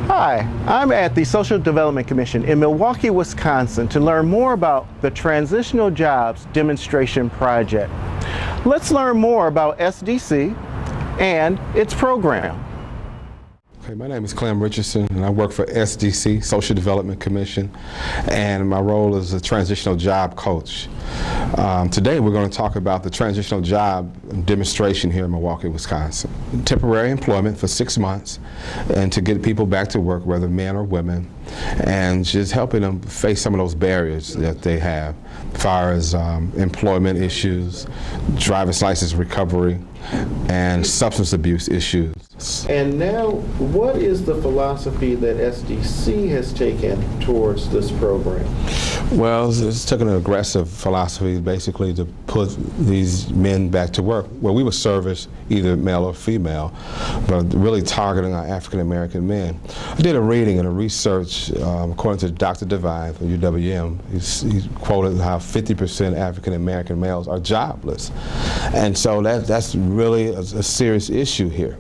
Hi, I'm at the Social Development Commission in Milwaukee, Wisconsin to learn more about the Transitional Jobs Demonstration Project. Let's learn more about SDC and its program. Okay, my name is Clem Richardson and I work for SDC, Social Development Commission, and my role is a transitional job coach. Today we're going to talk about the transitional job demonstration here in Milwaukee, Wisconsin. Temporary employment for 6 months and to get people back to work, whether men or women, and just helping them face some of those barriers that they have as far as employment issues, driver's license recovery, and substance abuse issues. And now, what is the philosophy that SDC has taken towards this program? Well, it's taken an aggressive philosophy basically to put these men back to work. Well, we would service either male or female, but really targeting our African American men. I did a reading and a research according to Dr. Devine from UWM. He quoted how 50% African American males are jobless. And so that's really a serious issue here.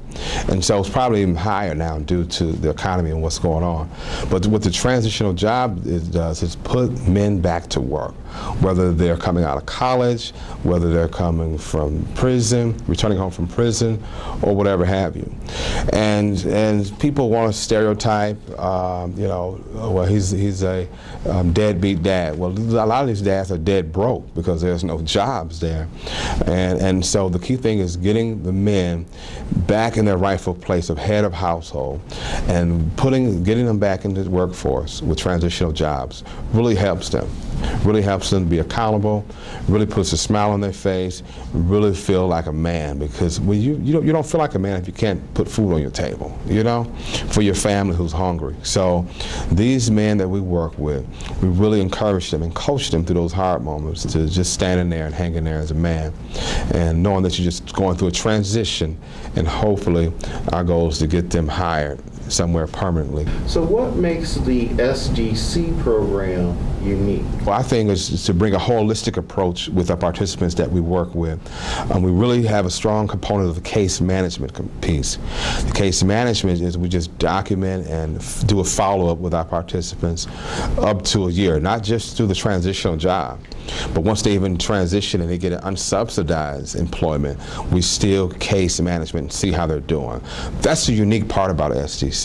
And so it's probably even higher now due to the economy and what's going on. But what the transitional job does is put men back to work, whether they're coming out of college, whether they're coming from prison, returning home from prison, or whatever have you. And people want to stereotype, you know, well, he's a deadbeat dad. Well, a lot of these dads are dead broke because there's no jobs there. And so the key thing is getting the men back in their rightful place of head of household and getting them back into the workforce with transitional jobs really helps them. Really helps them be accountable, really puts a smile on their face, really feel like a man, because when you don't feel like a man if you can't put food on your table, you know, for your family who's hungry. So these men that we work with, we really encourage them and coach them through those hard moments to just standing there and hanging there as a man and knowing that you're just going through a transition, and hopefully our goal is to get them hired somewhere permanently. So what makes the SDC program unique? Well, I think it's to bring a holistic approach with our participants that we work with. We really have a strong component of the case management piece. The case management is we just document and do a follow-up with our participants up to a year, not just through the transitional job, but once they even transition and they get an unsubsidized employment, we still case management and see how they're doing. That's the unique part about SDC,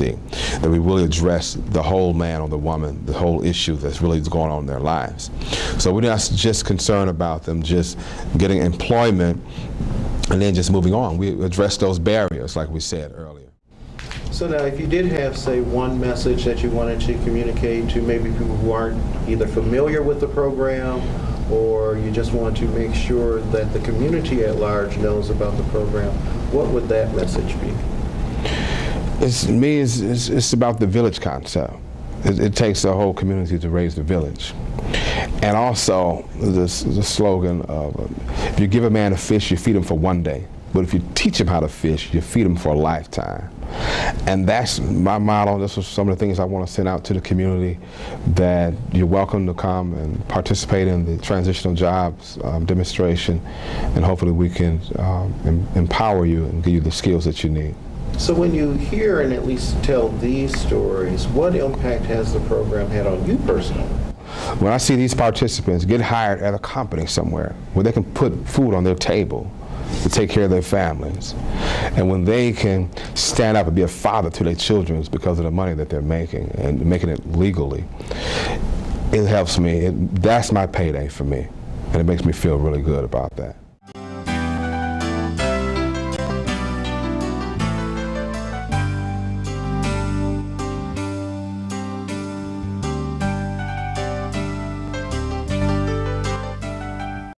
that we really address the whole man or the woman, the whole issue that's really going on in their lives. So we're not just concerned about them just getting employment and then just moving on. We address those barriers like we said earlier. So now, if you did have, say, one message that you wanted to communicate to maybe people who aren't either familiar with the program, or you just want to make sure that the community at large knows about the program, what would that message be? It's about the village concept. It takes the whole community to raise the village. And also the slogan of, if you give a man a fish, you feed him for one day. But if you teach him how to fish, you feed him for a lifetime. And that's my motto. This was some of the things I want to send out to the community, that you're welcome to come and participate in the transitional jobs demonstration, and hopefully we can empower you and give you the skills that you need. So when you hear and at least tell these stories, what impact has the program had on you personally? When I see these participants get hired at a company somewhere where they can put food on their table to take care of their families, and when they can stand up and be a father to their children because of the money that they're making and making it legally, it helps me. That's my payday for me, and it makes me feel really good about that.